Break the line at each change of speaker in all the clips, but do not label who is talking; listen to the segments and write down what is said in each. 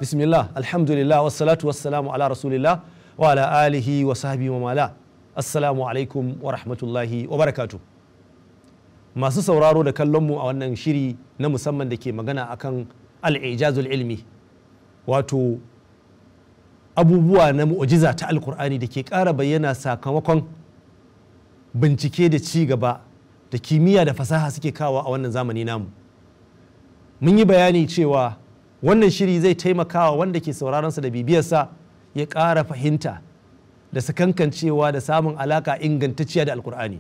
Bismillah, alhamdulillah, wassalatu wassalamu ala rasulillah wa ala alihi wa sahbihi wa mala. Assalamu alaikum wa rahmatullahi wa barakatuh. Masu sauraro da kallonmu a wannan shiri na musamman da ke magana akan al-ijazul ilmi, wato abubuwa na mu'jiza ta Al-Kur'ani da ke ƙara bayyana sakamakon bincike da ci gaba da kimiyya da fasaha suke kawo a wannan zamani namu. Mun yi bayani cewa wannan shiri zai taimakawa wanda ke sauraronsa da bibiyarsa ya ƙara fahimta da sakankancewa da samun alaka ingantacciya da Al-Kur'ani,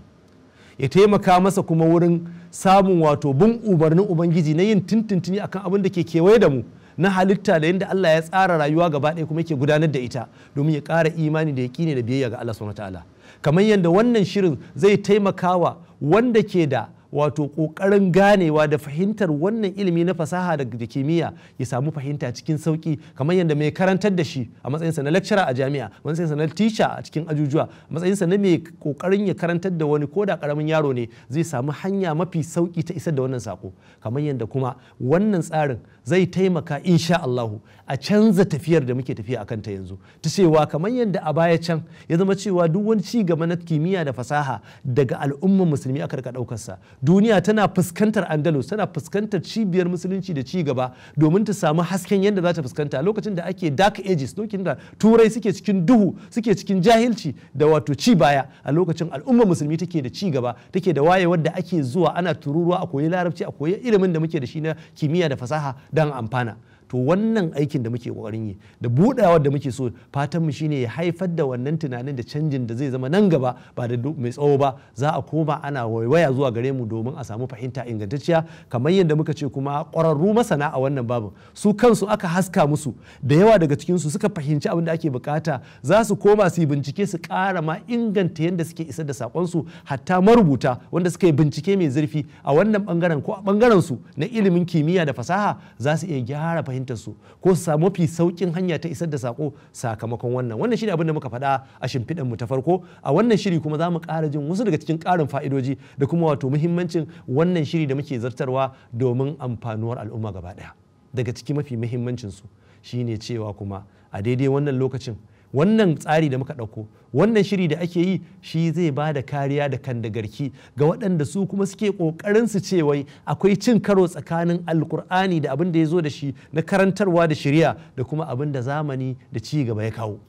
ya taimaka masa kuma wurin samun wato bin umarnin Ubangiji na yin tuntuntuni akan abin da ke kewaye da mu na halitta da yadda Allah ya tsara rayuwa gaba ɗaya kuma yake gudanar da ita domin ya ƙara imani da yaƙini da biyayya ga Allah subhanahu wataala. Kamar yadda wannan shirin zai taimakawa wanda ke da wato ƙoƙarin ganewa da fahimtar wannan ilimi na fasaha da kimiyya ya samu fahimta cikin sauƙi, kamar yadda mai karantar da shi a matsayinsa na lecturer a jami'a, matsayinsa na teacher a cikin ajujuwa, matsayinsa na mai ƙoƙarin ya karantar da wani ko da ƙaramin yaro ne zai samu hanya mafi sauƙi ta isar da wannan saƙo. Kamar yadda kuma wannan tsarin zai taimaka insha Allahu a canza tafiyar da muke tafiya akan ta yanzu, ta cewa kamar yadda a baya can ya zama cewa duk wani ci gaba na kimiyya da fasaha daga al'ummar musulmi aka rika ɗaukarsa. Duniya tana fuskantar Andalus, tana fuskantar cibiyar musulunci da ci gaba domin ta samu hasken yadda za ta fuskanta lokacin da ake dark ages, lokacin da turai suke cikin duhu, suke cikin jahilci da wato ci baya. A lokacin al'ummar musulmi take da ci gaba, take da wayewar da ake zuwa ana tururuwa a koyi larabci, a koyi ilimin da muke da shi na kimiyya da fasaha don amfana. To wannan aikin da muke kokarin yi da budawar da muke so, fatan mu shine ya haifar da wannan tunanin da canjin da zai zama nan gaba ba da mai tsawo ba za a koma ana waiwaya zuwa gare mu domin a samu fahimta ingantacciya. Kamar yadda muka ce kuma ƙwararru masana a wannan babu su kansu aka haska musu da yawa daga cikin su suka fahimci abin da ake bukata, za su koma su yi bincike su ƙara ma inganta yadda suke isar da sakon su. Hatta marubuta wanda suka yi bincike mai zurfi a wannan bangaren ko a bangaren su na ilimin kimiyya da fasaha za su iya gyara fahimtar su ko su samu mafi saukin hanya ta isar da sako sakamakon wannan shine abin da muka faɗa a shimfiɗan mu ta farko. A wannan shiri kuma za mu ƙara jin wasu daga cikin ƙarin fa'idoji da kuma wato muhimmancin wannan shiri da muke zartarwa domin amfanuwar al'umma gaba ɗaya. Daga cikin mafi muhimmancin su shine cewa kuma a daidai wannan lokacin wannan tsari da muka ɗauko, wannan shiri da ake yi shi zai ba da kariya da kandagarki ga waɗanda su kuma suke ƙoƙarin su ce wai akwai cin karo tsakanin Al-Kur'ani da abin da ya zo da shi na karantarwa da shari'a da kuma abin da zamani da ci gaba ya kawo.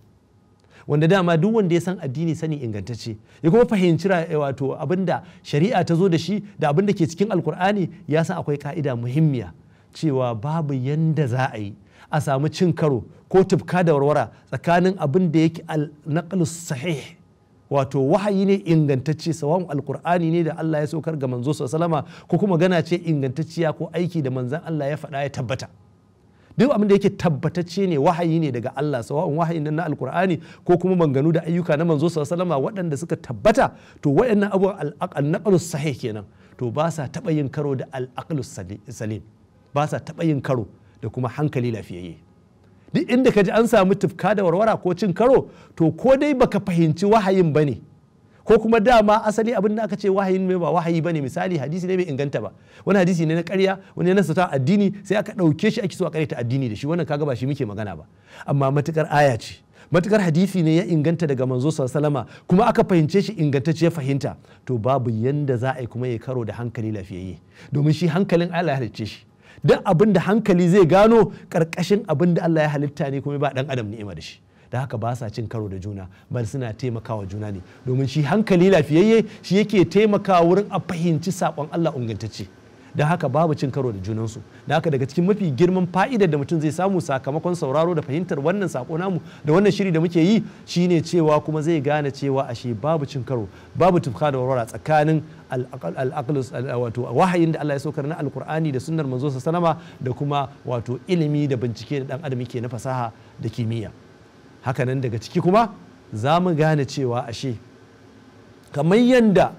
Wanda dama duk wanda ya san addini sani ingantacce ya kuma fahimci wato abin da shari'a ta zo da shi da abin da ke cikin Al-Kur'ani ya san akwai ka'ida muhimmiya cewa babu yanda za a yi a samu cin karo ko tufka da warwara tsakanin abin da yake al-naqlus sahih, wato wahayi ne ingantacce, sawan Al-Kur'ani ne da Allah ya saukar ga manzo sallama ko kuma gana ce ingantacciya ko aiki da manzon Allah ya faɗa ya tabbata. Duk abin da yake tabbatacce ne wahayi ne daga Allah, sawan wahayin na Al-Kur'ani ko kuma manganu da ayyuka na manzo sallama waɗanda suka tabbata, to waɗannan abubuwan al-naqlus sahih kenan, to ba sa taɓa yin karo da al-aqlus salim, ba sa taɓa yin karo da kuma hankali lafiyayye. Duk inda ka ji an samu tufka da warwara ko cin karo, to ko dai baka fahimci wahayin bane ko kuma dama asali abin da aka ce wahayin mai ba wahayi bane. Misali hadisi ne bai inganta ba, wani hadisi ne na ƙarya, wani na sata addini sai aka ɗauke shi ake so a ƙaryata addini da shi, wannan kaga ba shi muke magana ba. Amma matukar aya ce, matukar hadisi ne ya inganta daga manzo sallama kuma aka fahimce shi ingantacce fahimta, to babu yanda za a yi kuma ya karo da hankali lafiyayye, domin shi hankalin Allah ya halicce shi. Duk abin da hankali zai gano ƙarƙashin abin da Allah ya halitta ne kuma ba ɗan adam ni'ima da shi. Da haka ba sa cin karo da juna, bal suna taimakawa juna ne, domin shi hankali lafiyayye shi yake taimakawa wurin a fahimci saƙon Allah ingantacce. Da haka babu cin karo da junansu. Da haka daga cikin mafi girman fa'idar da mutum zai samu sakamakon sauraro da fahimtar wannan sako namu da wannan shiri da muke yi shine cewa kuma zai gane cewa ashe babu cin karo, babu tufka da warwara tsakanin wato wahayin da Allah ya saukar na Al-Kur'ani da sunnar manzo sallama da kuma wato ilimi da bincike da dan adam yake na fasaha da kimiyya. Hakanan daga ciki kuma za mu gane cewa ashe kamar yanda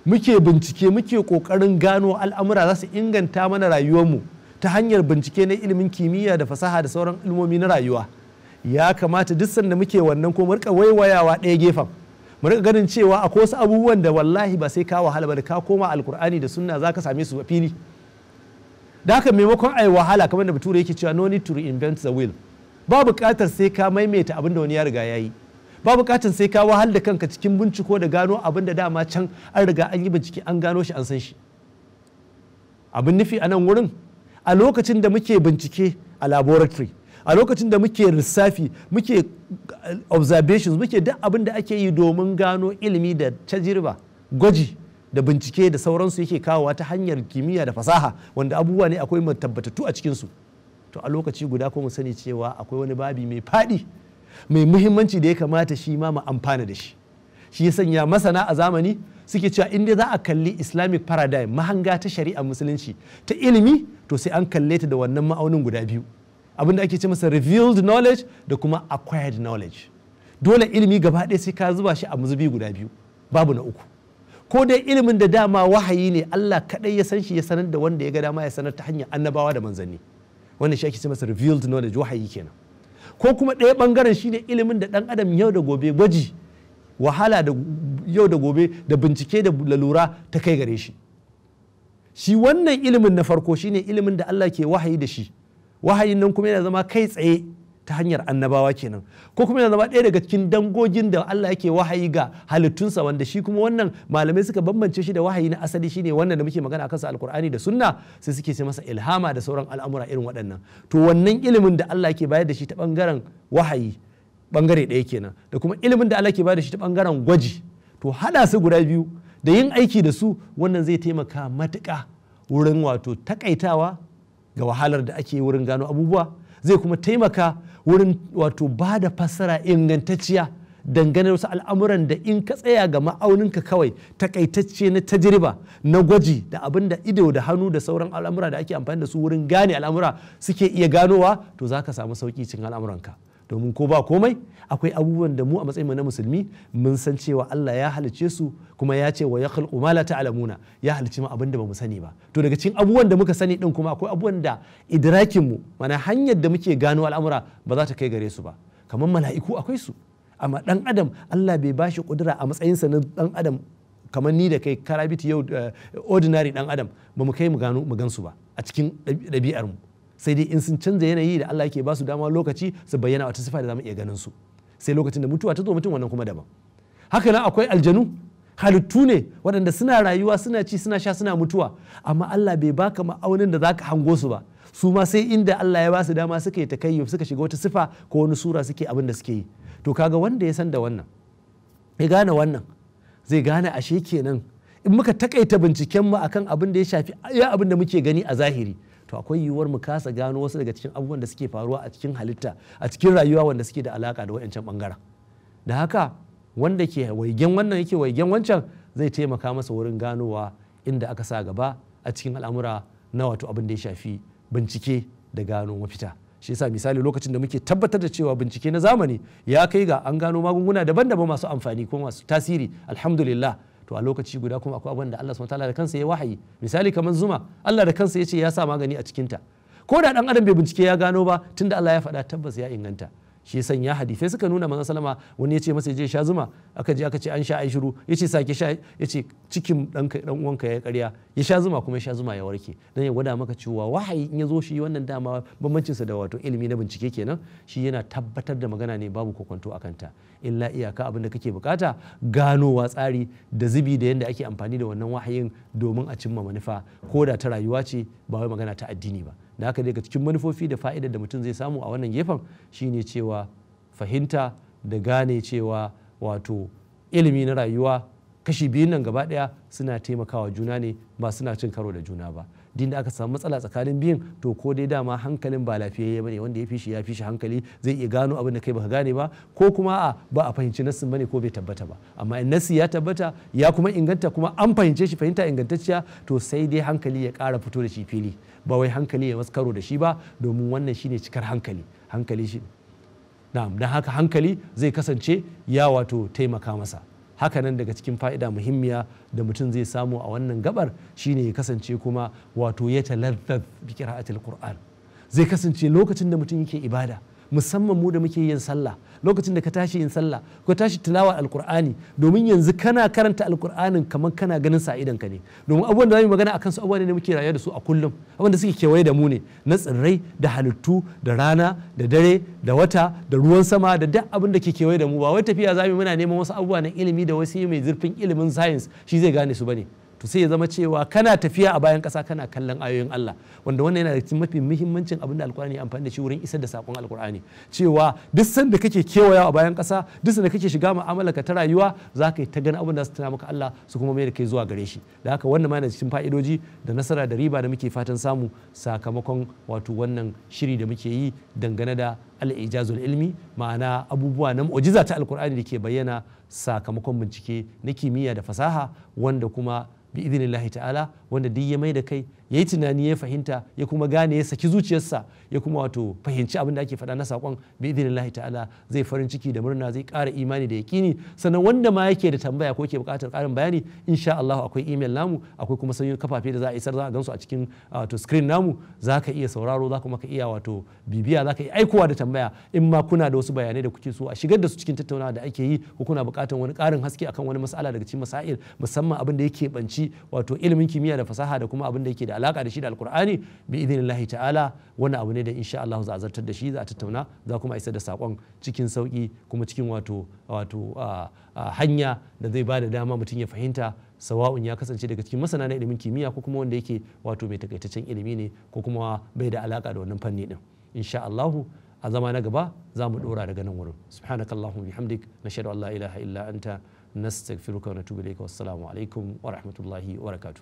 muke bincike muke kokarin gano al'amura za su inganta mana rayuwarmu ta hanyar bincike na ilimin kimiyya da fasaha da sauran ilmomi na rayuwa, ya kamata duk sanda muke wannan ko mu rika waiwayawa ɗaya gefen, mu rika ganin cewa akwai wasu abubuwan da wallahi ba sai ka wahala ba, da ka koma Al-Kur'ani da sunna za ka same su a fili. Da haka maimakon ai wahala kamar da bature yake cewa no need to reinvent the wheel, ba buƙatar sai ka maimaita abin da wani ya riga ya yi, ba buƙatar sai ka wahal da kanka cikin binciko da gano abin da dama can an riga an yi bincike an gano shi an san shi. Abin nufi a nan wurin, a lokacin da muke bincike a laboratory, a lokacin da muke lissafi, muke observations, muke duk abin da ake yi domin gano ilimi da tajriba, gwaji da bincike da sauransu yake kawowa ta hanyar kimiyya da fasaha, wanda abubuwa ne akwai tabbatattu a cikinsu. To a lokaci guda ko mu sani cewa akwai wani babi mai faɗi mai muhimmanci da ya kamata shi ma mu amfana da shi. Shi ya sanya masana a zamani suke cewa in dai za a kalli Islamic paradigm, mahanga ta shari'a musulunci ta ilimi, to sai an kalle ta da wannan ma'aunin guda biyu, abin da ake ce masa revealed knowledge da kuma acquired knowledge. Dole ilimi gaba ɗaya sai ka zuba shi a mazubi guda biyu, babu na uku. Ko dai ilimin da dama wahayi ne, Allah kaɗai ya san shi, ya sanar da wanda ya ga dama ya sanar ta hanyar annabawa da manzanni, wannan shi ake ce masa revealed knowledge, wahayi kenan. Ko kuma ɗaya ɓangaren shine ilimin da ɗan adam yau da gobe, gwaji, wahala da yau da gobe da bincike da lalura ta kai gare shi. Shi wannan ilimin na farko shine ilimin da Allah ke wahayi da shi, wahayin nan kuma yana zama kai tsaye ta hanyar annabawa kenan, ko kuma yana zama ɗaya daga cikin dangogin da Allah yake wahayi ga halittunsa, wanda shi kuma wannan malamai suka bambance shi da wahayi na asali, shine wannan da muke magana akan sa Al-Kur'ani da Sunna, sai suke ce masa ilhama da sauran al'amura irin waɗannan. To wannan ilimin da Allah ke bayar da shi ta bangaren wahayi, bangare ɗaya kenan, da kuma ilimin da Allah ke bayar da shi ta bangaren gwaji, to hada su guda biyu da yin aiki da su, wannan zai taimaka matuƙa wurin wato takaitawa ga wahalar da ake wurin gano abubuwa, zai kuma taimaka wurin wato ba da fassara ingantacciya dangane da wasu al'amuran da in ka tsaya ga ma'auninka kawai takaitacce na tajriba na gwaji da abin da ido da hannu da sauran al'amura da ake amfani da su wurin gane al'amura suke iya ganowa, to za ka samu sauƙi cikin al'amuranka. Domin ko ba komai akwai abubuwan da mu a matsayin na musulmi mun san cewa Allah ya halice su, kuma ya ce wa ya khalqu ma la ta'lamuna, ya halice mu abin da bamu sani ba. To daga cikin abubuwan da muka sani din kuma akwai abubuwan da idrakin mu, mana hanyar da muke gano al'amura ba za ta kai gare su ba. Kamar mala'iku akwai su, amma dan adam Allah bai bashi kudura a matsayin sa na dan adam kamar ni da kai karabiti yau ordinary dan adam ba mu kai mu gansu ba a cikin ɗabi'ar mu. Sai dai in sun canza yanayi da Allah yake ba su dama lokaci su bayyana wata sifa da zamu iya ganin su, sai lokacin da mutuwa ta zo mutum wannan kuma daban. Haka nan akwai aljanu, halittu ne waɗanda suna rayuwa, suna ci, suna sha, suna mutuwa, amma Allah bai baka ma'aunin da zaka hango su ba. Su ma sai inda Allah ya ba su dama suka yi takayyuf, suka shiga wata sifa ko wani sura suke abin da suke yi. To kaga wanda ya san da wannan, ya gane wannan, zai gane ashe kenan in muka takaita binciken mu akan abin da ya shafi ya abin da muke gani a zahiri, to akwai yiwuwar mu kasa gano wasu daga cikin abubuwan da suke faruwa a cikin halitta, a cikin rayuwa wanda suke da alaka da wayancan bangaren. Da haka wanda ke waigen wannan yake waigen wancan zai taimaka masa wurin ganowa inda aka sa gaba a cikin al'amura na wato abin da ya shafi bincike da gano mafita. Shi yasa misali lokacin da muke tabbatar da cewa bincike na zamani ya kai ga an gano magunguna daban-daban masu amfani ko masu tasiri, alhamdulillah, to a lokaci guda kuma akwai abin da Allah subhanahu wataala da kansa ya wahayi, misali kamar zuma, Allah da kansa ya ce ya sa magani a cikinta, ko da dan adam bai bincike ya gano ba, tunda Allah ya faɗa tabbas ya inganta. Shi ya sanya hadisai suka nuna manzon sallama, wani ya ce masa je sha zuma, aka je aka ce an sha ai shiru, ya ce sake sha, ya ce cikin dan uwanka ya ƙarya, ya sha zuma kuma ya sha zuma ya warke, dan ya gwada maka cewa wahayi in ya zo shi wannan dama bambancinsa da wato ilimi na bincike kenan, shi yana tabbatar da magana ne babu kokonto akan ta, illa iyaka abin da kake bukata ganowa tsari da zubi da yadda ake amfani da wannan wahayin domin a cimma manufa, ko da ta rayuwa ce ba wai magana ta addini ba. Da haka daga cikin manufofi da fa'idar da mutum zai samu a wannan gefen shine cewa fahimta da gane cewa wato ilimi na rayuwa kashi biyun nan gaba daya suna taimakawa juna ne, ba suna cin karo da juna ba. Din da aka samu matsala tsakanin biyun, to ko dai dama hankalin ba lafiyayye bane, wanda ya fi shi hankali zai iya gano abin da kai baka gane ba, ko kuma ba a fahimci nassin bane ko bai tabbata ba. Amma in nassi ya tabbata ya kuma inganta kuma an fahimce shi fahimta ingantacciya, to sai dai hankali ya ƙara fito da shi fili, ba wai hankali ya wasu karo da shi ba, domin wannan shine cikar hankali shi. Na'am, dan haka hankali zai kasance ya wato taimaka masa. Hakanan daga cikin fa'ida muhimmiya da mutum zai samu a wannan gabar shine ya kasance kuma wato ya talazzaz bi qira'atil Qur'an. Zai kasance lokacin da mutum yake ibada musamman mu da muke yin sallah, lokacin da ka tashi yin sallah ko tashi tilawa alkur'ani, domin yanzu kana karanta alkur'anin kamar kana ganin sa idan ka ne, domin abubuwan da zamu magana akan su abubuwan ne da muke rayuwa da su a kullum, abubuwan da suke kewaye da mu ne, na tsirrai da halittu da rana da dare da wata da ruwan sama da duk abin da ke kewaye da mu. Ba wai tafiya zamu muna neman wasu abubuwa na ilimi da wasu mai zurfin ilimin science shi zai gane su bane. To sai ya zama cewa kana tafiya a bayan ƙasa kana kallon ayoyin Allah, wanda wannan yana da cikin mafi muhimmancin abin da Alkur'ani ya amfani da shi wurin isar da sakon Alkur'ani, cewa duk sanda kake kewaya a bayan ƙasa, duk sanda kake shiga mu'amala ka ta rayuwa, za ka yi ta ganin abin da su tuna maka Allah su kuma mai da kai zuwa gare shi. Da haka wannan ma yana cikin fa'idoji da nasara da riba da muke fatan samu sakamakon wato wannan shiri da muke yi dangane da al-ijazul ilmi, ma'ana abubuwa na mu'jiza ta Alkur'ani da ke bayyana sakamakon bincike na kimiyya da fasaha, wanda kuma bi idinillahi ta'ala, wanda duk ya mai da kai ya yi tunani ya fahimta ya kuma gane ya saki zuciyarsa ya kuma wato fahimci abin da ake faɗa na saƙon, bi idinillahi ta'ala zai farin ciki da murna, zai ƙara imani da yaƙini. Sannan wanda ma yake da tambaya ko yake buƙatar ƙarin bayani, insha Allah akwai email namu, akwai kuma sanyin kafafe da za a isar, za a gansu a cikin wato screen namu, za ka iya sauraro, za kuma ka iya wato bibiya, za ka iya aikowa da tambaya in ma kuna da wasu bayanai da kuke so a shigar da su cikin tattaunawa da ake yi, ko kuna buƙatar wani ƙarin haske akan wani mas'ala daga cikin masail, musamman abin da yake banci wato ilimin kimiyya da fasaha da kuma abin da yake da alaka da shi da Alkur'ani, bi idinillahi ta'ala wannan abu ne da insha Allah za a zartar da shi, za a tattauna, za kuma isar da sakon cikin sauki kuma cikin wato hanya da zai ba da dama mutum ya fahimta, sawa'un ya kasance daga cikin masana na ilimin kimiyya ko kuma wanda yake wato mai takaitaccen ilimi ne ko kuma bai da alaka da wannan fanni din. Insha Allah a zama na gaba za mu dora daga nan wurin. Subhanakallahumma bihamdik, nashhadu an la ilaha illa anta, nastaghfiruka wa natubu ilayka. Wassalamu alaikum wa rahmatullahi wa barakatuh.